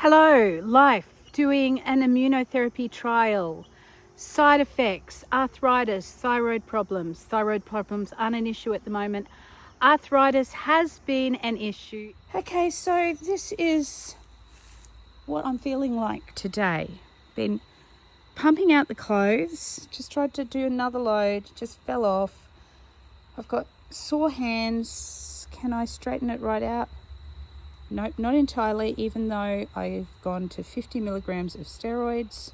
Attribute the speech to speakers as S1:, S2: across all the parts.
S1: Hello, life, doing an immunotherapy trial, side effects, arthritis, thyroid problems. Thyroid problems aren't an issue at the moment. Arthritis has been an issue. Okay, so this is what I'm feeling like today. Been pumping out the clothes, just tried to do another load, just fell off. I've got sore hands. Can I straighten it right out? Nope, not entirely, even though I've gone to 50 milligrams of steroids.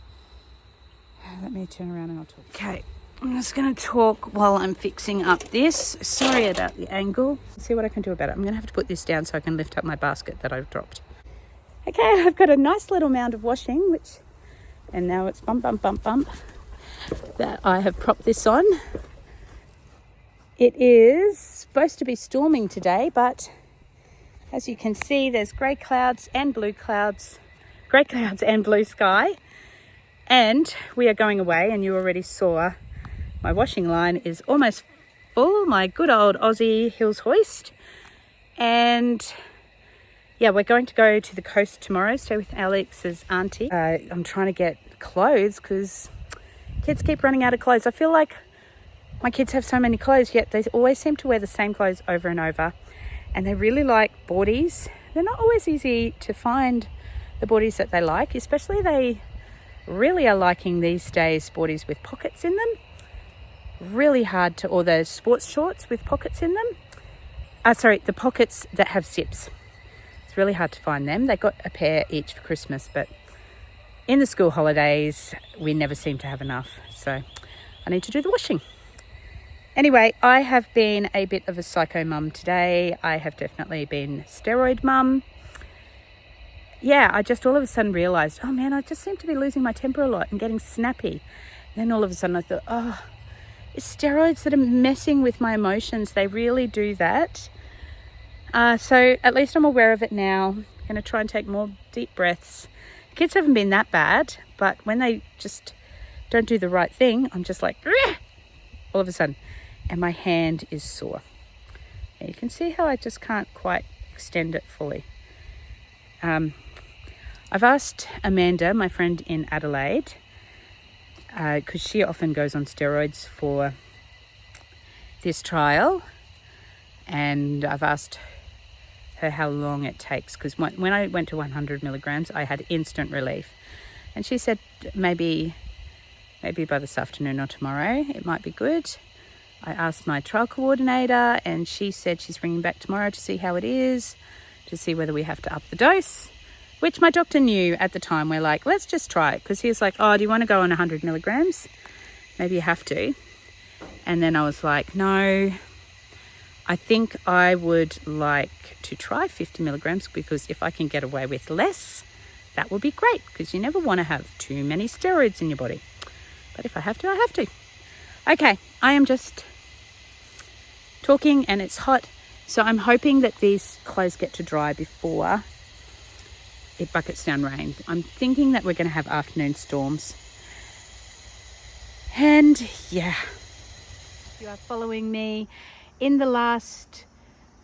S1: Let me turn around and I'll talk. Okay, I'm just going to talk while I'm fixing up this. Sorry about the angle. Let's see what I can do about it. I'm going to have to put this down so I can lift up my basket that I've dropped. Okay, I've got a nice little mound of washing, and now it's bump, that I have propped this on. It is supposed to be storming today, but as you can see, there's grey clouds and blue clouds, grey clouds and blue sky. And we are going away, and you already saw my washing line is almost full, my good old Aussie Hills hoist. And yeah, we're going to go to the coast tomorrow, stay with Alex's auntie. I'm trying to get clothes because kids keep running out of clothes. I feel like my kids have so many clothes, yet they always seem to wear the same clothes over and over. And they really like boardies. They're not always easy to find the boardies that they like, especially they really are liking these days boardies with pockets in them. Really hard to, or the sports shorts with pockets in them. The pockets that have zips. It's really hard to find them. They got a pair each for Christmas, but in the school holidays, we never seem to have enough. So I need to do the washing. Anyway, I have been a bit of a psycho mum today. I have definitely been steroid mum. Yeah, I just all of a sudden realised, oh man, I just seem to be losing my temper a lot and getting snappy. And then all of a sudden I thought, oh, it's steroids that are messing with my emotions. They really do that. So at least I'm aware of it now. I'm going to try and take more deep breaths. The kids haven't been that bad, but when they just don't do the right thing, I'm just like, "Rah!" all of a sudden. And my hand is sore. And you can see how I just can't quite extend it fully. I've asked Amanda, my friend in Adelaide, because she often goes on steroids for this trial, and I've asked her how long it takes, because when I went to 100 milligrams, I had instant relief. And she said maybe by this afternoon or tomorrow, it might be good. I asked my trial coordinator, and she said she's ringing back tomorrow to see how it is, to see whether we have to up the dose, which my doctor knew at the time. We're like, let's just try it, because he was like, oh, do you want to go on 100 milligrams? Maybe you have to. And then I was like, no, I think I would like to try 50 milligrams, because if I can get away with less, that would be great, because you never want to have too many steroids in your body. But if I have to, I have to. Okay, I am just talking and it's hot, so I'm hoping that these clothes get to dry before it buckets down rain. I'm thinking that we're going to have afternoon storms. And yeah, if you are following me, in the last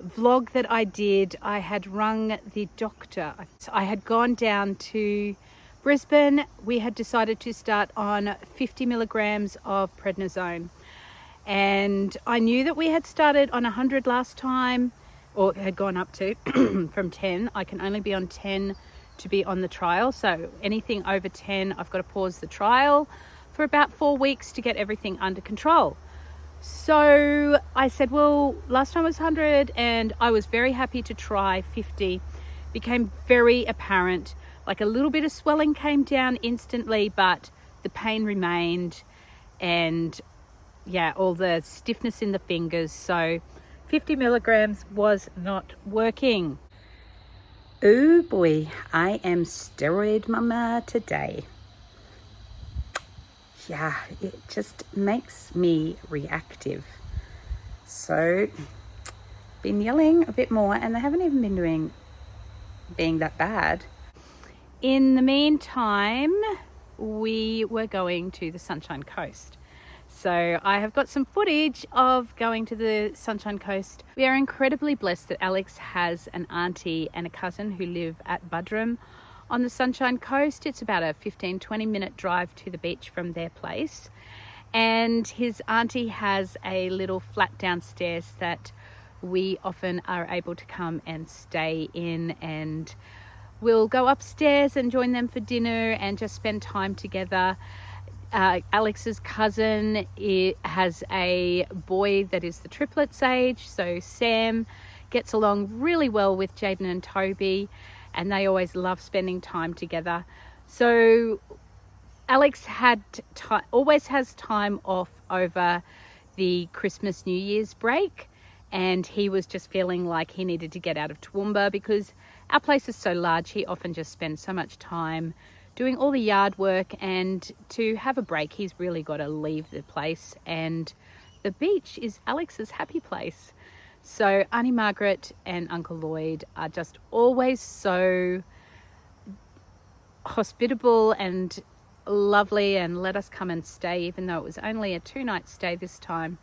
S1: vlog that I did, I had rung the doctor. I had gone down to Brisbane. We had decided to start on 50 milligrams of prednisone. And I knew that we had started on 100 last time, or had gone up to from 10. I can only be on 10 to be on the trial. So anything over 10, I've got to pause the trial for about 4 weeks to get everything under control. So I said, well, last time was 100, and I was very happy to try 50. Became very apparent, like a little bit of swelling came down instantly, but the pain remained, and yeah, all the stiffness in the fingers. So 50 milligrams was not working. Oh boy, I am steroid mama today. Yeah, it just makes me reactive. So been yelling a bit more, and they haven't even been being that bad. In the meantime, we were going to the Sunshine Coast. So I have got some footage of going to the Sunshine Coast. We are incredibly blessed that Alex has an auntie and a cousin who live at Budrum on the Sunshine Coast. It's about a 15-20 minute drive to the beach from their place. And his auntie has a little flat downstairs that we often are able to come and stay in, and we'll go upstairs and join them for dinner and just spend time together. Alex's cousin has a boy that is the triplets age, so Sam gets along really well with Jaden and Toby, and they always love spending time together. So Alex always has time off over the Christmas New Year's break, and he was just feeling like he needed to get out of Toowoomba because our place is so large. He often just spends so much time doing all the yard work, and to have a break he's really got to leave the place, and the beach is Alex's happy place. So Auntie Margaret and Uncle Lloyd are just always so hospitable and lovely and let us come and stay, even though it was only a 2-night stay this time.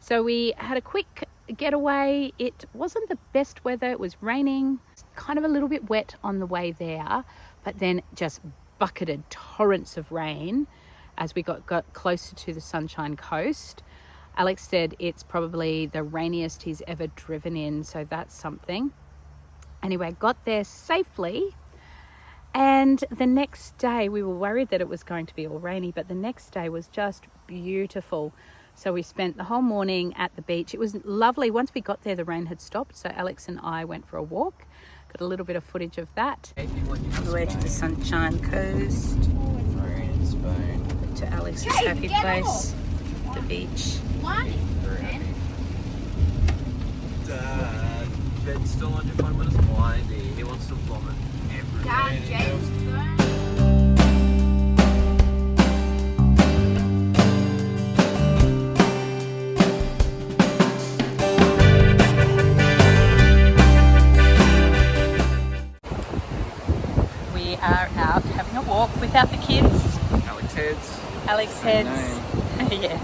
S1: So we had a quick getaway. It wasn't the best weather. It was raining, kind of a little bit wet on the way there, but then just bucketed torrents of rain as we got closer to the Sunshine Coast. Alex said it's probably the rainiest he's ever driven in, so that's something. Anyway, got there safely, and the next day we were worried that it was going to be all rainy, but the next day was just beautiful. So we spent the whole morning at the beach. It was lovely. Once we got there, the rain had stopped, so Alex and I went for a walk. Got a little bit of footage of that. On the way to the Sunshine Coast, to Alex's happy place, the beach.
S2: Dad, Jed's still on your phone, but it's windy. He wants to vomit everywhere.
S3: Dad, Jed's phone.
S1: We are out having a walk without the kids.
S2: Alex heads.
S1: Alex heads. Yeah.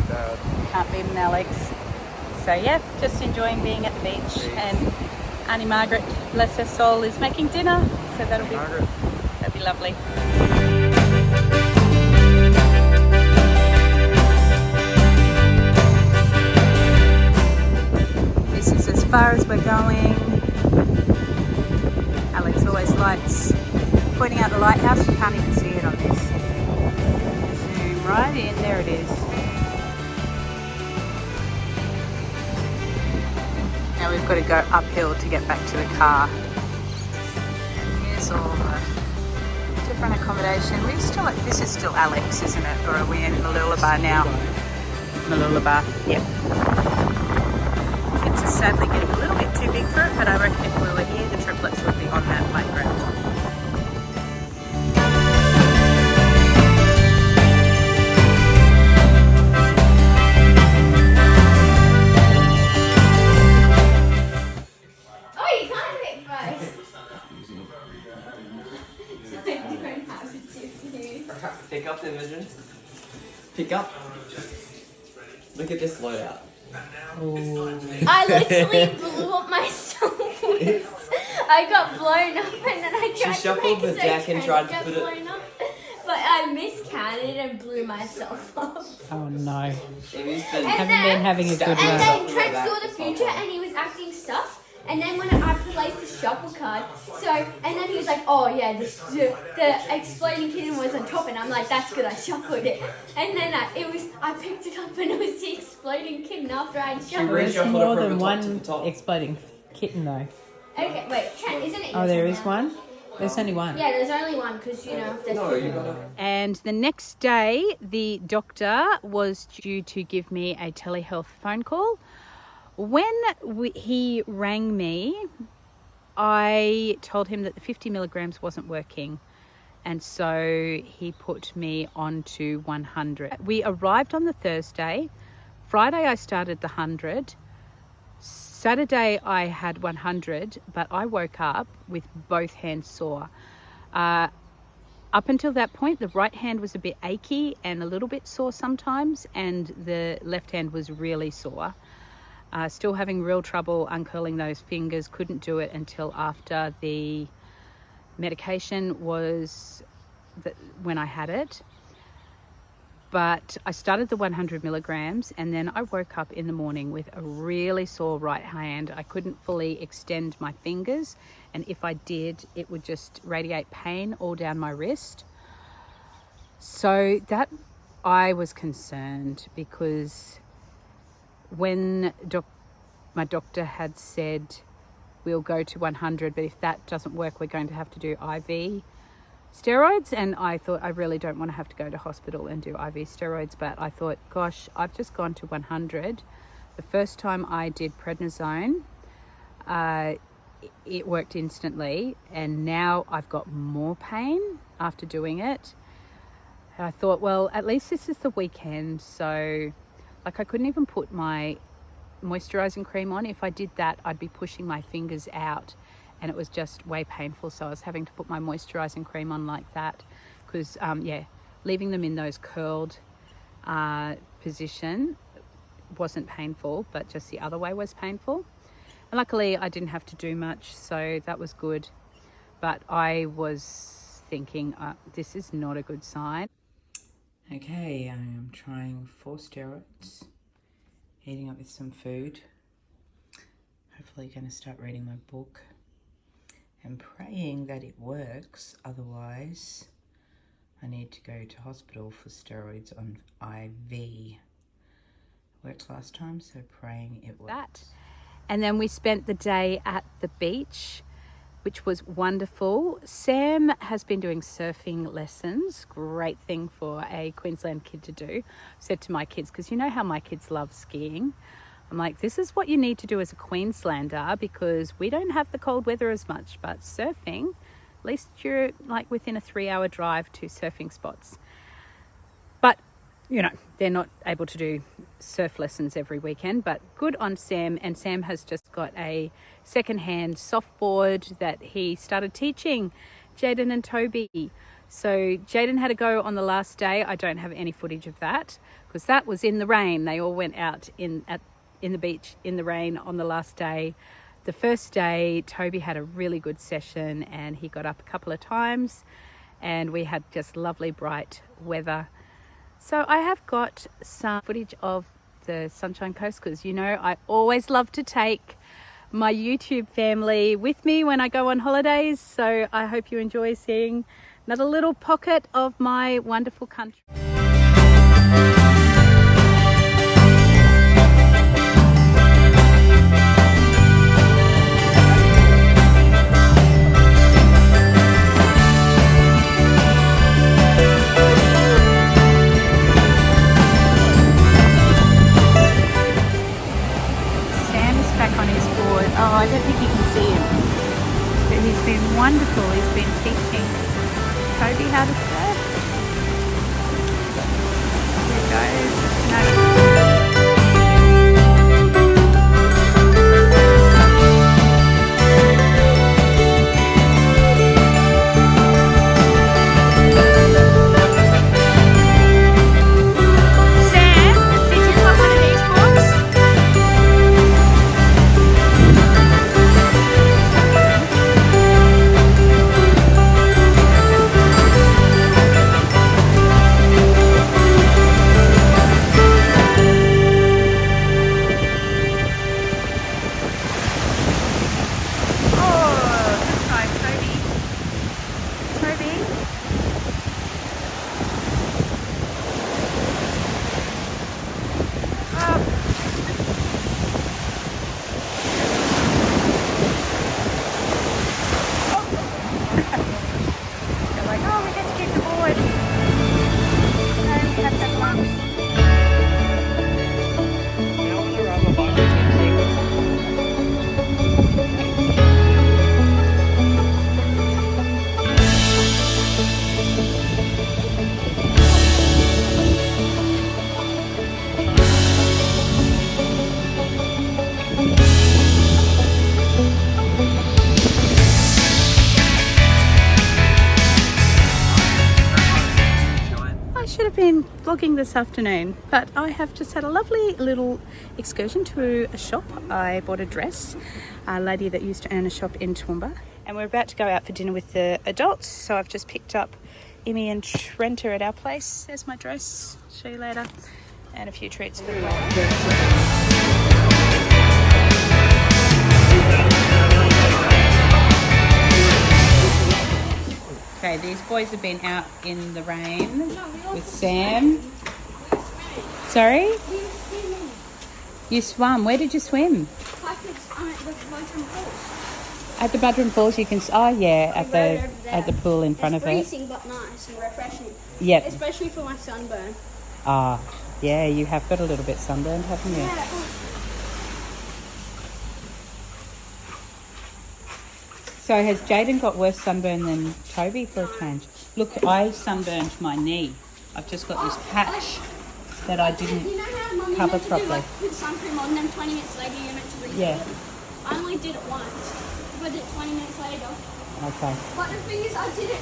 S2: Dad.
S1: Can't beat an Alex. So yeah, just enjoying being at the beach. And Auntie Margaret, bless her soul, is making dinner. So that'll be lovely. This is as far as we're going. Alex always likes pointing out the lighthouse. You can't even see it on this. Zoom right in, there it is. Now we've got to go uphill to get back to the car. And here's all the different accommodation. This is still Alex, isn't it? Or are we in Mooloolaba now? Mooloolaba, yep. Kids are sadly getting a little bit too big for it, but I reckon if we were here, the triplets would be on that playground.
S2: Pick up the vision. Pick up. Look at this loadout.
S3: I literally blew up myself. I got blown up and then I tried
S2: She shuffled the deck and tried to put it.
S3: blown up, but I miscounted and blew myself up.
S1: Oh no.
S2: It is the
S1: Haven't been having a good
S3: And
S1: run.
S3: then Trent saw the future and he was acting stuff. And then when I placed the shuffle card, and then he was like, oh yeah, the exploding kitten was on top, and I'm like, that's good, I shuffled it. And then I picked it up and it was the exploding kitten after I shuffled it.
S1: There's more than one exploding kitten though.
S3: Okay, wait, Trent, isn't it?
S1: Oh, there is one? There's only one.
S3: Yeah, there's only one because, if there's two.
S1: And the next day, the doctor was due to give me a telehealth phone call. When he rang me, I told him that the 50 milligrams wasn't working. And so he put me on to 100. We arrived on the Thursday. Friday, I started the 100. Saturday, I had 100, but I woke up with both hands sore. Up until that point, the right hand was a bit achy and a little bit sore sometimes, and the left hand was really sore. Still having real trouble uncurling those fingers. Couldn't do it until after the medication was when I had it. But I started the 100 milligrams, and then I woke up in the morning with a really sore right hand. I couldn't fully extend my fingers, and if I did, it would just radiate pain all down my wrist. So that I was concerned, because when my doctor had said we'll go to 100, but if that doesn't work, we're going to have to do IV steroids, and I thought, I really don't want to have to go to hospital and do IV steroids. But I thought, gosh, I've just gone to 100. The first time I did prednisone, it worked instantly, and now I've got more pain after doing it. And I thought, well, at least this is the weekend, so like I couldn't even put my moisturizing cream on. If I did that, I'd be pushing my fingers out, and it was just way painful. So I was having to put my moisturizing cream on like that, because leaving them in those curled position wasn't painful, but just the other way was painful. And luckily I didn't have to do much, so that was good. But I was thinking, this is not a good sign. Okay, I am trying 4 steroids, eating up with some food. Hopefully going to start reading my book and praying that it works. Otherwise, I need to go to hospital for steroids on IV. Worked last time, so praying it works. And then we spent the day at the beach, which was wonderful. Sam has been doing surfing lessons. Great thing for a Queensland kid to do. I said to my kids, because you know how my kids love skiing, I'm like, this is what you need to do as a Queenslander, because we don't have the cold weather as much, but surfing, at least you're like within a 3-hour drive to surfing spots. But, you know, they're not able to do surf lessons every weekend, but good on Sam. And Sam has just got a secondhand softboard that he started teaching Jaden and Toby. So Jaden had a go on the last day. I don't have any footage of that, because that was in the rain. They all went out in the beach in the rain on the last day. The first day, Toby had a really good session, and he got up a couple of times, and we had just lovely bright weather. So I have got some footage of the Sunshine Coast, because you know I always love to take my YouTube family with me when I go on holidays. So I hope you enjoy seeing another little pocket of my wonderful country. Oh, I don't think you can see him, but he's been wonderful. He's been teaching Toby how to surf. There he goes. No. Vlogging this afternoon, but I have just had a lovely little excursion to a shop. I bought a dress, a lady that used to own a shop in Toowoomba, and we're about to go out for dinner with the adults. So I've just picked up Imi and Trenta at our place. There's my dress, show you later, and a few treats for the Okay, these boys have been out in the rain with Sam. Sorry? You swam. Where did you swim? At the Budrum Falls, you can. Oh yeah, at the pool in front of it.
S3: It's freezing but nice and refreshing.
S1: Yep.
S3: Especially for my sunburn.
S1: Ah, yeah, you have got a little bit sunburned, haven't you?
S3: Yeah.
S1: So has Jaden got worse sunburn than Toby for a change? Look, I sunburned my knee. I've just got this patch that I didn't cover properly.
S3: Put sun cream on, then 20 minutes later you're meant to redo it. I only did it once. I did it 20 minutes later.
S1: Okay.
S3: But the thing is, I did it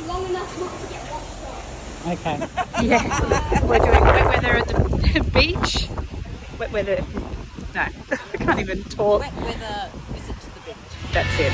S3: long enough not to get washed off.
S1: Okay. Yeah. We're doing wet weather at the beach. Wet weather. No, I can't even talk.
S4: Wet weather visit to the beach.
S1: That's it.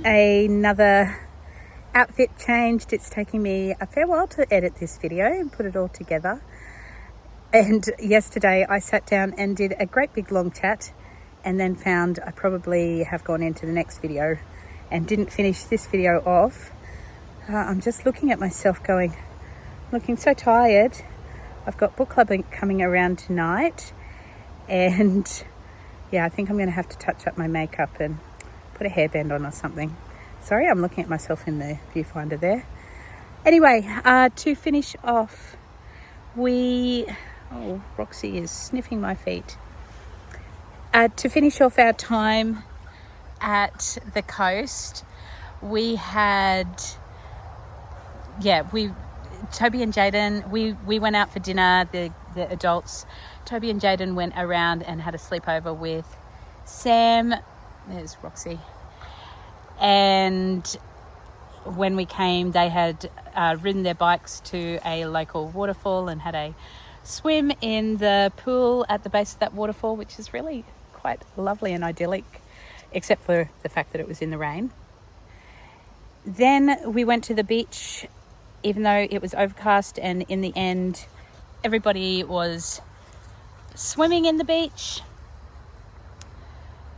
S1: Another outfit changed. It's taking me a fair while to edit this video and put it all together. And yesterday I sat down and did a great big long chat, and then found I probably have gone into the next video and didn't finish this video off. I'm just looking at myself going, looking so tired. I've got book club coming around tonight, and yeah, I think I'm going to have to touch up my makeup and put a hairband on or something. Sorry, I'm looking at myself in the viewfinder there. Anyway, to finish off, Roxy is sniffing my feet. To finish off our time at the coast, we had, Toby and Jaden, we went out for dinner, the adults. Toby and Jaden went around and had a sleepover with Sam. There's Roxy. And when we came, they had ridden their bikes to a local waterfall and had a swim in the pool at the base of that waterfall, which is really quite lovely and idyllic, except for the fact that it was in the rain. Then we went to the beach, even though it was overcast, and in the end, everybody was swimming in the beach.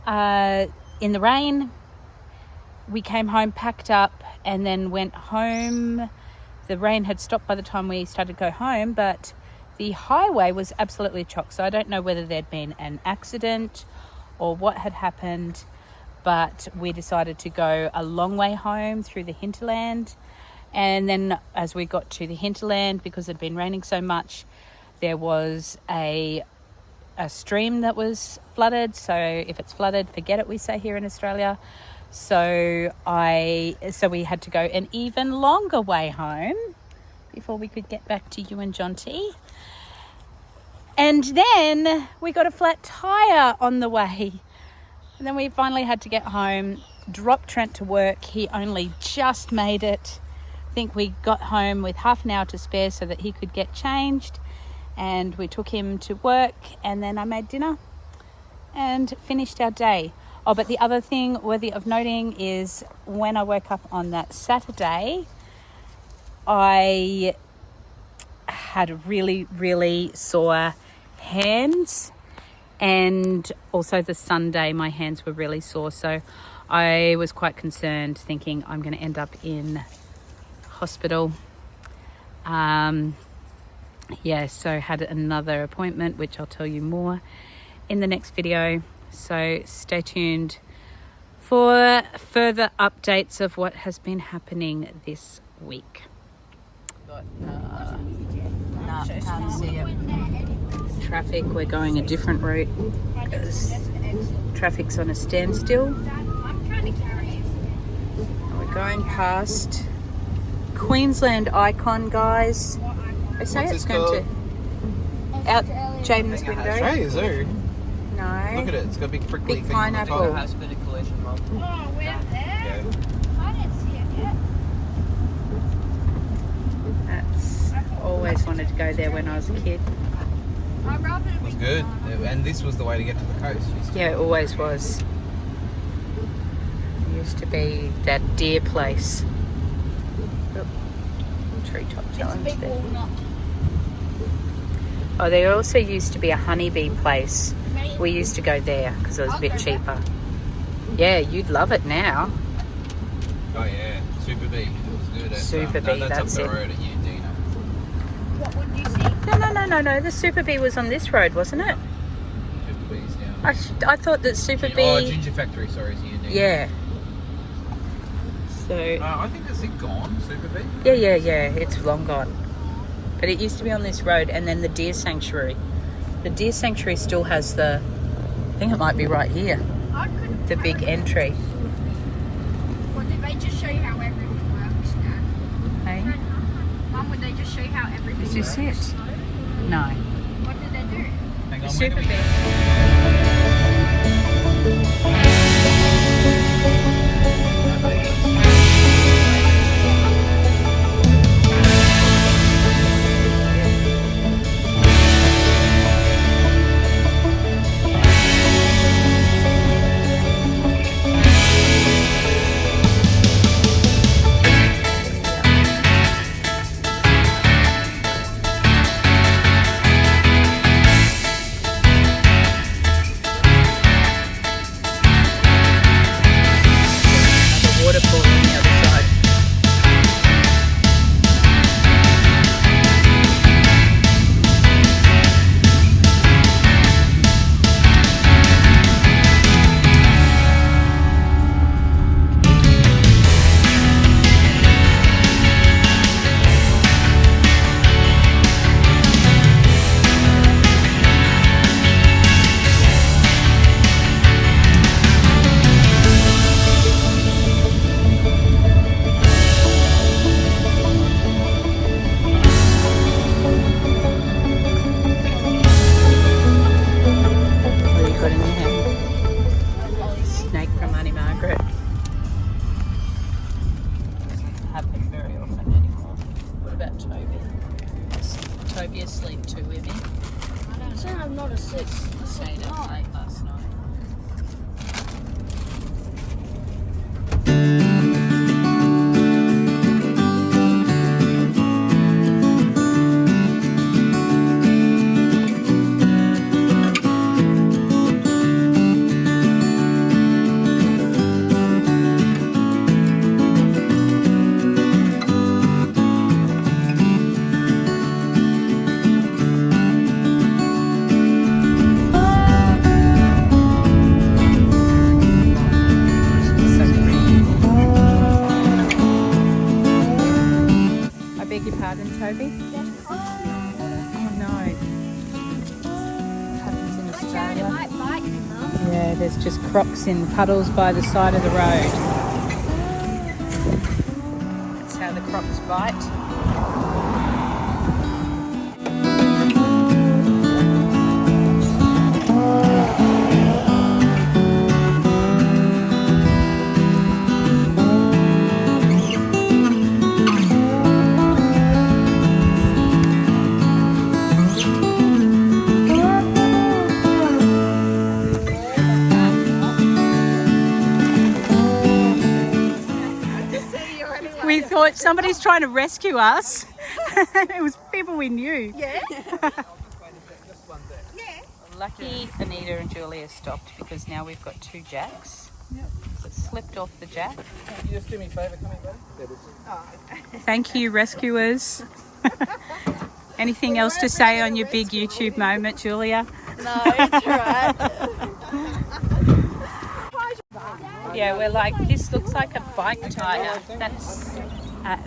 S1: In the rain. We came home, packed up, and then went home. The rain had stopped by the time we started to go home, but the highway was absolutely chock. So I don't know whether there'd been an accident or what had happened, but we decided to go a long way home through the hinterland. And then as we got to the hinterland, because it had been raining so much, there was a stream that was flooded. So if it's flooded, forget it, we say here in Australia. So we had to go an even longer way home before we could get back to you and John T. And then we got a flat tire on the way. And then we finally had to get home, drop Trent to work. He only just made it. I think we got home with half an hour to spare so that he could get changed. And we took him to work, and then I made dinner and finished our day. Oh, but the other thing worthy of noting is when I woke up on that Saturday, I had really, really sore hands, and also the Sunday my hands were really sore. So I was quite concerned, thinking I'm going to end up in hospital. So had another appointment, which I'll tell you more in the next video. So stay tuned for further updates of what has been happening this week. Can't see it. Traffic, we're going a different route. Traffic's on a standstill. We're going past Queensland icon, guys. They say
S5: What's
S1: it's
S5: this
S1: going to out Jaden's
S5: Australia
S1: window.
S5: Zoo.
S1: No.
S5: Look at it. It's got a big prickly
S1: Big
S5: thing on the
S1: pineapple.
S5: top.
S2: High speed collision, Mum.
S3: Oh, we're there.
S5: Yeah.
S3: I didn't see it yet.
S1: That's always wanted to go there when I was a kid.
S3: I'd rather
S5: It was good. And this was the way to get to the coast.
S1: Yeah, it always was. It used to be that deer place. Oop. Treetop challenge there. Oh, there also used to be a honeybee place. We used to go there because it was a bit cheaper. Yeah, you'd love it now.
S5: Oh yeah, Super B. It was good. At,
S1: Super Bee,
S5: that's
S1: that's
S5: up
S1: it.
S5: the road at Yandina.
S3: What would you see?
S1: No. The Super Bee was on this road, wasn't it?
S5: Super B's down.
S1: I thought that Super Bee...
S5: Oh, Ginger Factory, sorry, is Yandina.
S1: Yeah. So...
S5: I think that's it gone, Super B.
S1: Yeah. It's long gone. But it used to be on this road, and then the deer sanctuary. The deer sanctuary still has the... I think it might be right here. The big entry.
S3: What, did they just show you how everything works now?
S1: Hey?
S3: Mum, would they just show you how everything
S1: Is
S3: works?
S1: this it? No.
S3: What did they do?
S5: Hang on,
S1: Super
S5: wait a minute.
S1: The waterfall on the other side. What have you got in your hand? Snake from Auntie Margaret. Doesn't happen very often anymore. What about Toby? Is Toby asleep too with me?
S3: I'm saying I'm not asleep.
S1: Stayed up late last night. I beg your pardon, Toby? Oh no. What happens in
S3: Jared, it
S1: Australia?
S3: might bite you, Mum.
S1: Yeah, there's just crocs in puddles by the side of the road. That's how the crocs bite. We thought somebody's trying to rescue us. It was people we knew. Yeah. Lucky Anita and Julia stopped because now we've got 2 jacks. It slipped off the jack.
S5: Can you just do me a favour, come here, buddy?
S1: Thank you, rescuers. Anything else to say on your big YouTube moment, Julia?
S4: No, it's alright.
S1: Yeah, we're like, this looks like a bike tire. That's...
S5: Hang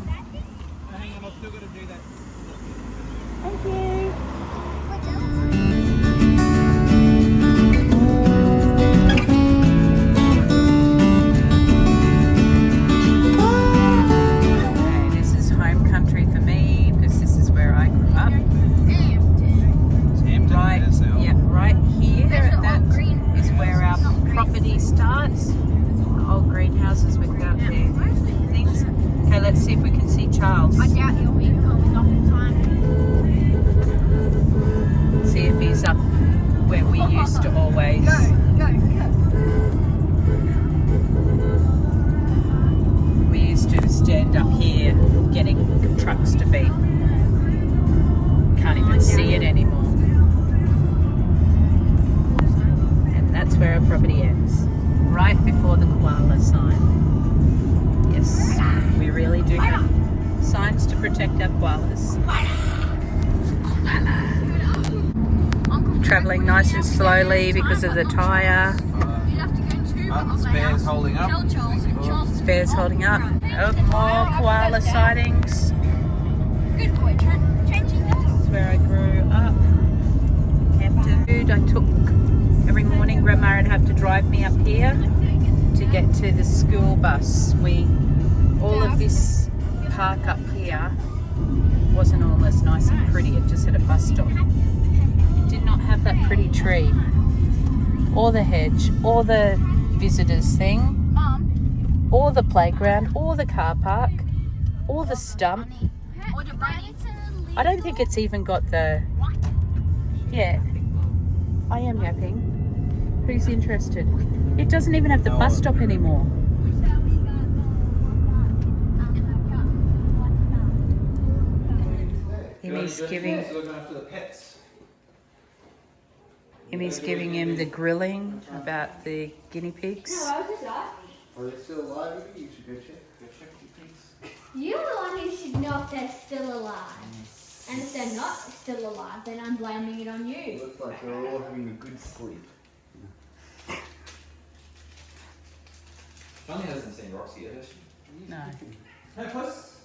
S5: on, I've still got to do that.
S1: Thank you. Okay, this is home don't see it anymore. And that's where our property ends, right before the koala sign. Yes, we really do have signs to protect our koalas. Travelling nice and slowly because of the tyre.
S5: Spare's holding up.
S1: Spare's holding up. Oh, more koala sightings.
S3: Good boy, changing
S1: This is where I grew up. Hampton. I took every morning. Grandma would have to drive me up here to get to the school bus. All of this park up here wasn't all as nice and pretty. It just had a bus stop. It did not have that pretty tree, or the hedge, or the visitors thing, or the playground, or the car park, or the stump. I don't think it's even got the... Yeah, I am yapping. Who's interested? It doesn't even have the bus stop anymore. Emmy's giving him the grilling about the guinea pigs.
S3: Are they still alive? You should go check. You're the one who should know if they're still alive. And if they're not still alive, then I'm blaming it on you.
S6: Looks like they're all having a good sleep.
S5: Johnny hasn't seen Roxy yet, has she?
S1: No.
S5: No, plus.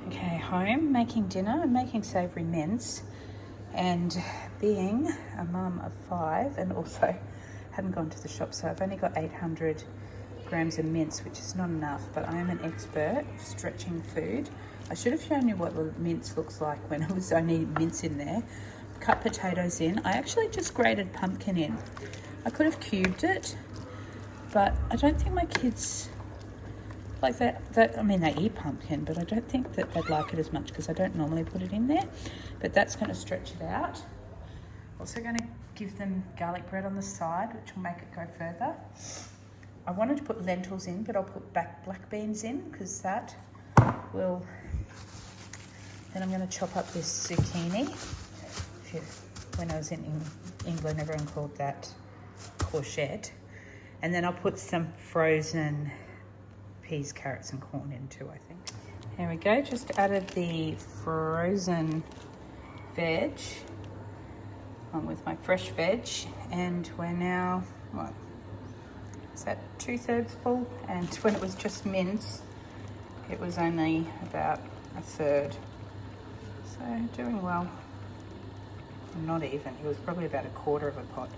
S1: Okay, home, making dinner. I'm making savoury mince. And being a mum of 5 and also haven't gone to the shop, so I've only got 800 grams of mince, which is not enough, but I am an expert stretching food. I should have shown you what the mince looks like when it was only mince in there. Cut potatoes in. I actually just grated pumpkin in. I could have cubed it, but I don't think my kids like that. I mean, they eat pumpkin, but I don't think that they'd like it as much because I don't normally put it in there. But that's going to stretch it out. Also going to give them garlic bread on the side, which will make it go further. I wanted to put lentils in, but I'll put black beans in because that will... Then I'm going to chop up this zucchini. When I was in England, everyone called that courgette. And then I'll put some frozen peas, carrots and corn in too, I think. There we go, just added the frozen veg along with my fresh veg, and we're now, what, is that 2/3 full? And when it was just mince, it was only about 1/3. So doing well. Not even, it was probably about 1/4 of a pot.